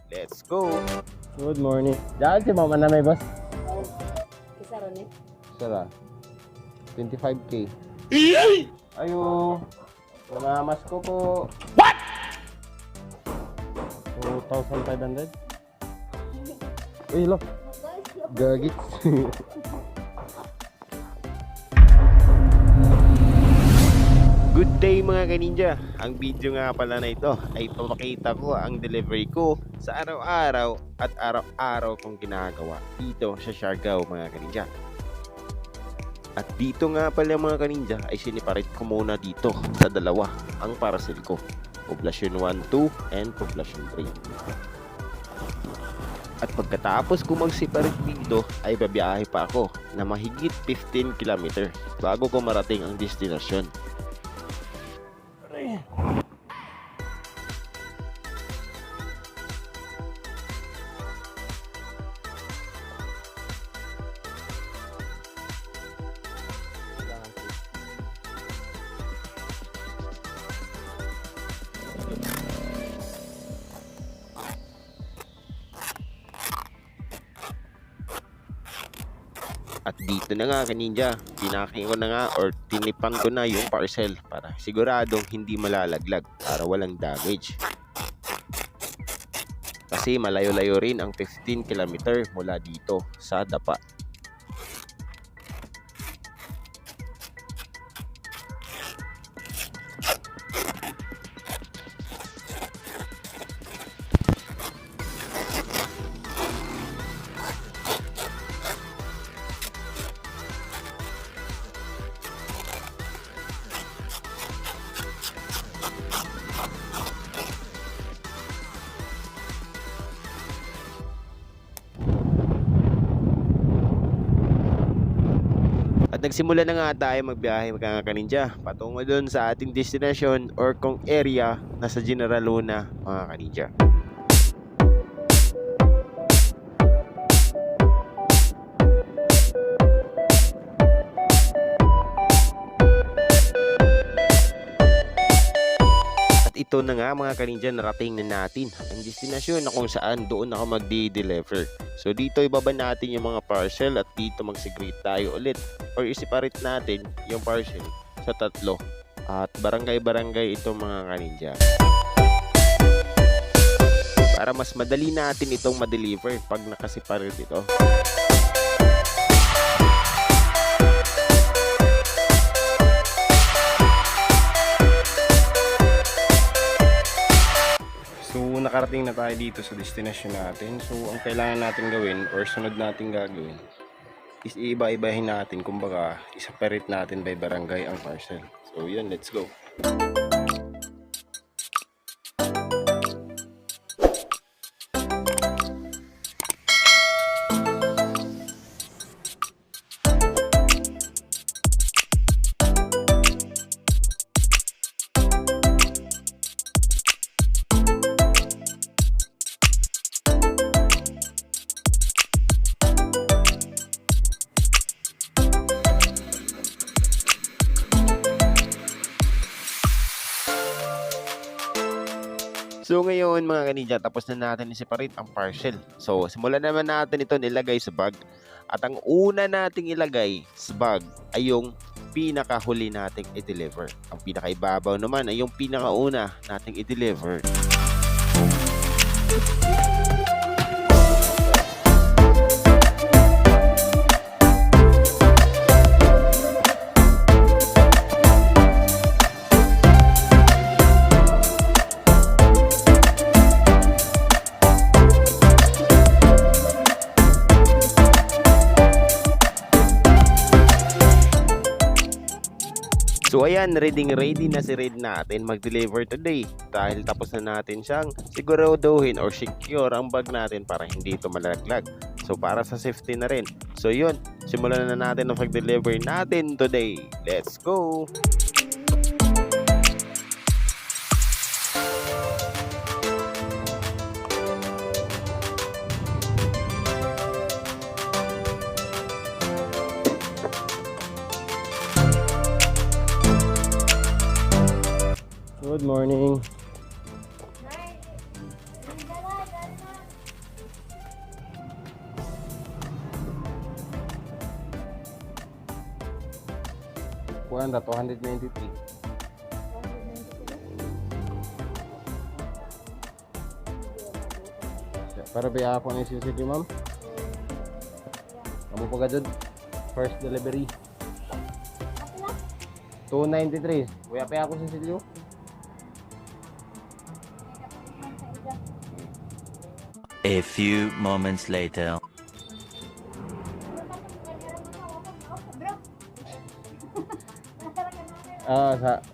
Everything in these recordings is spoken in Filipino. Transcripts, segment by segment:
Let's go! Good morning. Diyan si mama na may boss. Isa ron eh. Sara. 25k. Ayo. Namamas ko po. What? 2,500. Uy, lo. Gagit. Good day mga kaninja! Ang video nga pala na ito ay papakita ko ang delivery ko sa araw-araw at araw-araw kong ginagawa dito sa Siargao mga kaninja. At dito nga pala mga kaninja ay siniparate ko muna dito sa dalawa ang parcel ko. Poblasyon 1, 2 and Poblasyon 3. At pagkatapos ko mag-separate dito ay babiyahe pa ako na mahigit 15 km bago ko marating ang destinasyon. At dito na nga kaninja, pinaking ko na nga or tinipan ko na yung parcel para siguradong hindi malalaglag para walang damage. Kasi malayo-layo rin ang 15 km mula dito sa Dapa. At nagsimula na nga tayo magbiyahe mga kaninja patungo dun sa ating destination or kung area na sa General Luna mga kaninja. At ito na nga mga kaninja, narating na natin ang destinasyon na kung saan doon ako magdi-deliver. So dito ibaba natin yung mga parcel at dito mag-segregate tayo ulit or i-separate natin yung parcel sa tatlo at barangay-barangay itong mga kaninja para mas madali natin itong ma-deliver pag nakaseparate ito. So, nakarating na tayo dito sa destination natin. So, ang kailangan natin gawin or sunod natin gagawin is iiba-ibahin natin, kumbaga, i-separate natin by barangay ang parcel. So, yun, let's go. So ngayon mga kaninja, tapos na natin i-separate ang parcel. So simulan naman natin ito nilagay sa bag. At ang una nating ilagay sa bag ay yung pinakahuli nating i-deliver. Ang pinakaibabaw naman ay yung pinakauna nating i-deliver. So ayan, ready na si Red natin mag-deliver today dahil tapos na natin siyang siguraduhin or secure ang bag natin para hindi ito malaglag. So para sa safety na rin. So yun, simulan na natin ang pag-deliver natin today. Let's go! Good morning. Kuan ra 293. Para ba ako ni City, ma'am? Kamu pa gadud. First delivery. 293. Kuya pa ako si Silyo. A few moments later.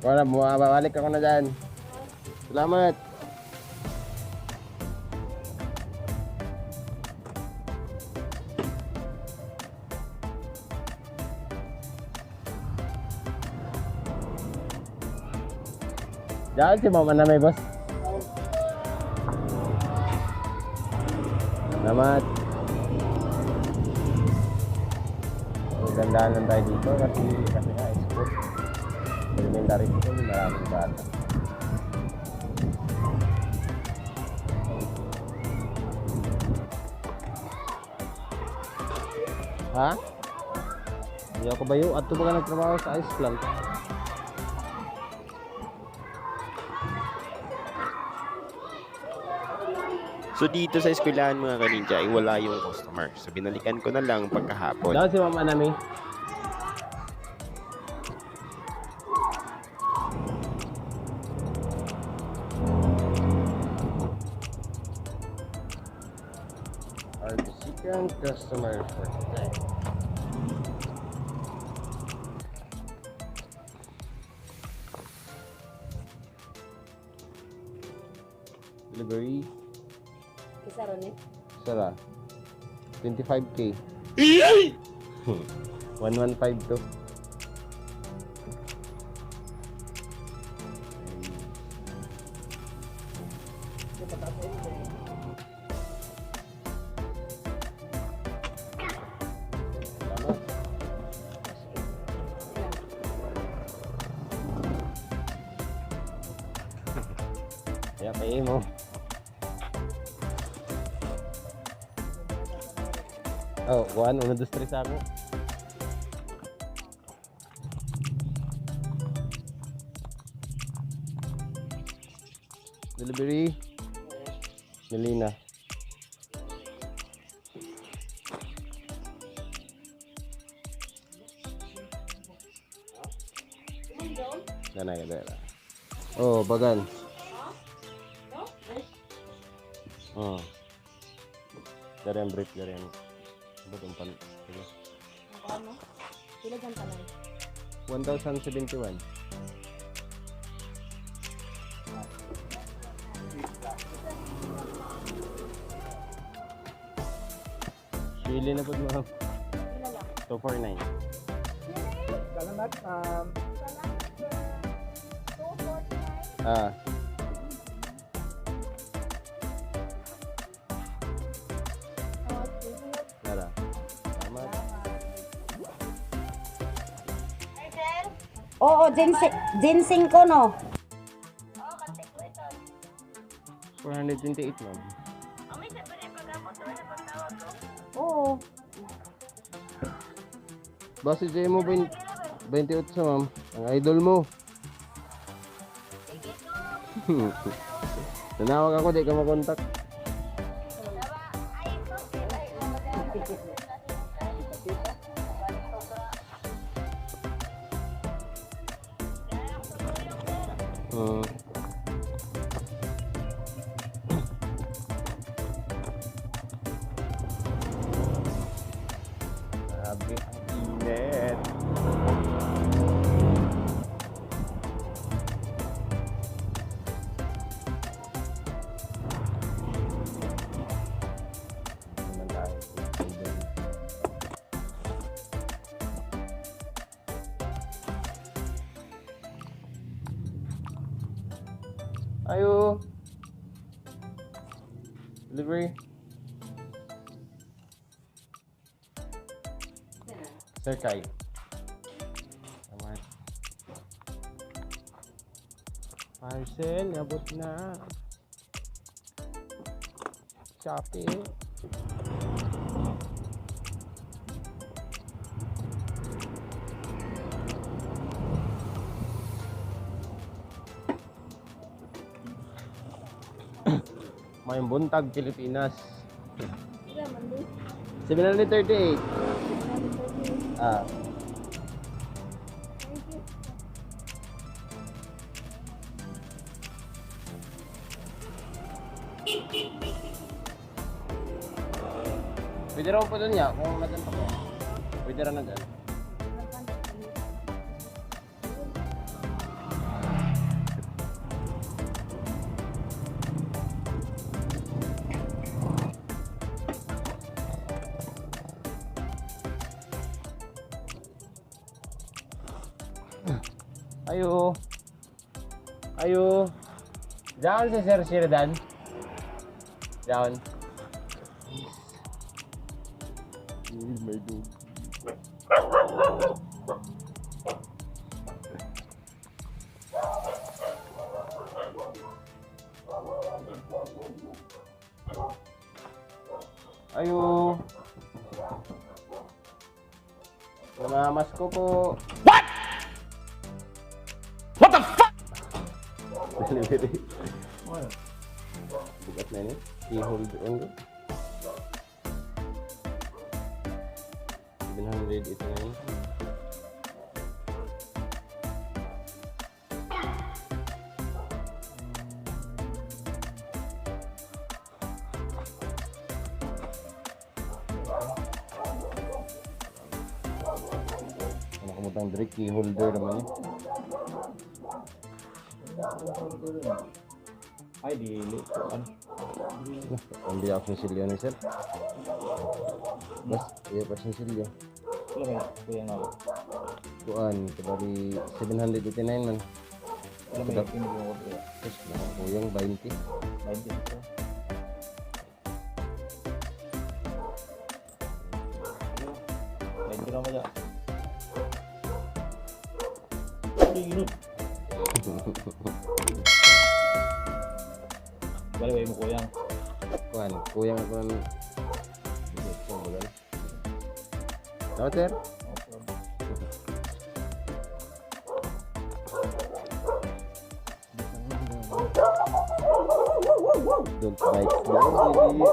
Wala, bumabalik ako na dyan. Salamat. Diyan si mama na may boss. Salamat. Magandaan lang tayo dito kasi nga export. Elementary school, maraming bata. Ha? Hindi ako bayo. At ito ba ka nagtrabaho sa ice plant? So dito sa eskwelahan mga kaninja ay wala yung customer. So binalikan ko na lang pagkahapon. Daw si Mama Nami. Our second customer for today. Delivery. Isa ron eh. Sara. 25k. 115 to. Salamat. Kaya pay mo. Oh, 1, 1, 2, 3 sa ako. Delivery. Melina. Nanay ka. Oh, bagan. Oh. Dari ang brief, dari ang batong pan. Ano? Sila dyan pala. 1,071. Pili na po mga 249. Salamat, ma'am. Ah. Tara. Salamat. Oo, ginseng ko no. 428, ma'am. Oo. Basta dyan mo 28, ma'am. Ang idol mo. Nanawag ako, di ka makontak. Grabe ang init. Naman tayo. Ayo. Delivery. Sir Kai. Salamat. Parcel, abot na. Shopee. May buntag, Pilipinas. Sila, mandi. 738. Ah. Pwede raw po doon niya, kung nagan pa ko. Pwede raw na dyan. Ayo. Ayo. Down si Sir Sheridan. Down. My dog. Ayo. Namamas ko po. Delivery. Bukat na ini. I-hold on ko. 700 ito na yun. Nakamutang direct key holder naman eh. Ay, dili. Ano? Hindi ako sinsilyo ni sir. Mas, iya pa sinsilyo. Wala kaya, kuya nga. Kuan, kabali 789 man. Wala may pinigyan ko kuya. Tapos nakakuyang 20. 20 ito. Ayun, 20 lang kaya. Hindi inut. Wala ba mo kuyang? Kuan, kuyang ako ng... Dapat sir? Don't bite slowly.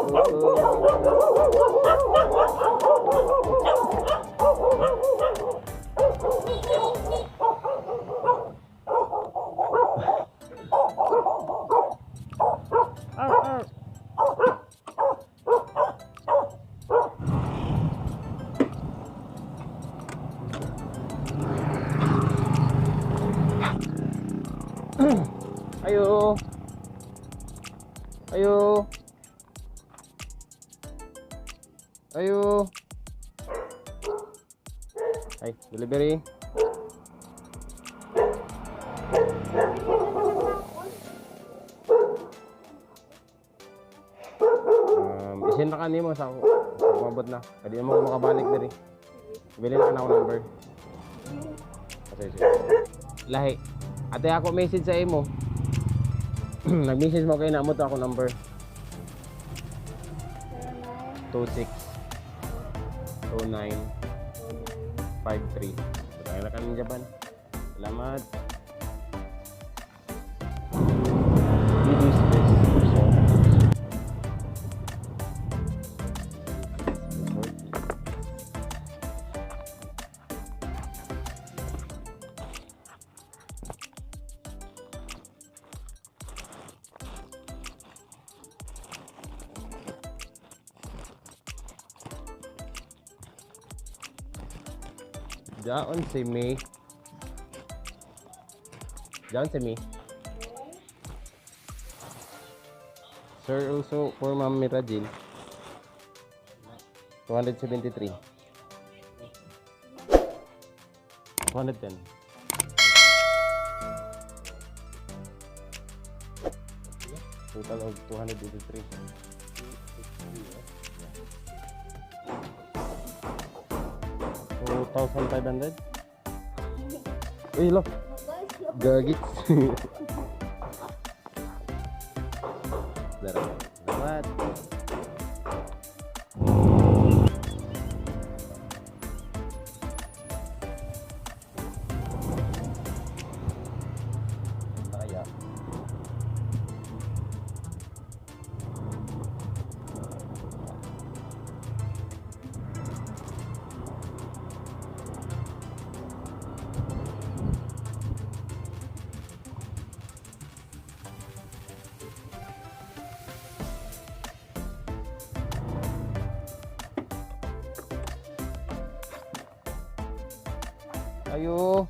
Ayo. Ayo. Ayo. Ay, delivery. Isin na kanimo sa mabot na. Kadi mo makabalik diri. Bili na ako number. Sige. Lahi. Ate ako message sa imo. Nag-message mo kay namo to ako number. 26 29 53. Kaya na kami Japan. Salamat. Video space. Down si me. Down si me. Sir, also for Ma'am Mirajil. 273. 210. Total of 283. 2,500. Uy, lo. Gagit. Salamat. Kaya. Kayo.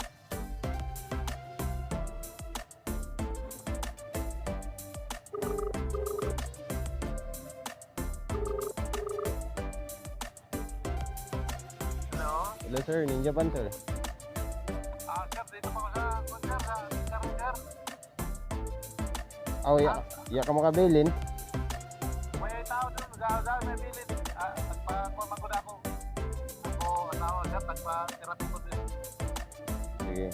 Hello sir, Ninja Pan sir. Sir, dito po ako sa concert, sa Ranger. Oh, ya ka makabilin. May tao doon, nag-aagaw, may bilin. Nagpa-kuha ko na ako. Ako, asawa, sir, nagpa-therapy ko din. Sige.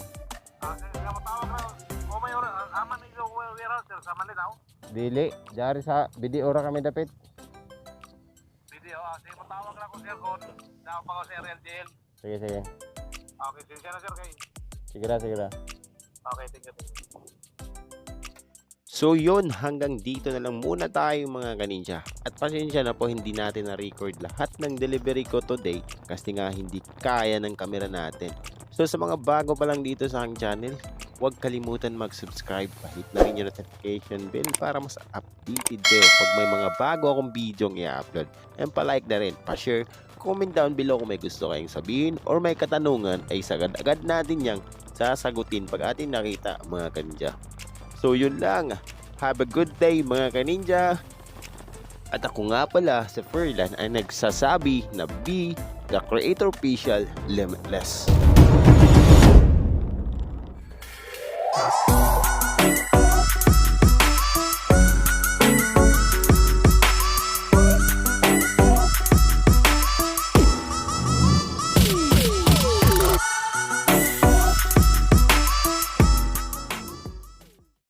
Sir, matawag raw. O may oras, aman ninyo, warehouse, sir, sa Manila. Dili, jari sa video ora kami dapit. Video, sige, matawag lang ko, sir, kung daw pa ko sa RLGL. Sige, sige. Okay, sinsya na, sir, kay. Sige na, sige na. Okay, thank you. So yun, hanggang dito na lang muna tayo mga kaninja. At pasensya na po, hindi natin na-record lahat ng delivery ko today kasi nga hindi kaya ng camera natin. So sa mga bago pa lang dito sa aking channel, huwag kalimutan mag-subscribe, pahit na rin yung notification bell para mas updated kayo pag may mga bago akong video i-upload. And pa-like na rin, pa-share, comment down below kung may gusto kayong sabihin or may katanungan ay sagad-agad natin yang sasagutin pag atin nakita mga kaninja. So yun lang, have a good day mga kaninja. At ako nga pala sa Ferlan ay nagsasabi na be the creator official limitless.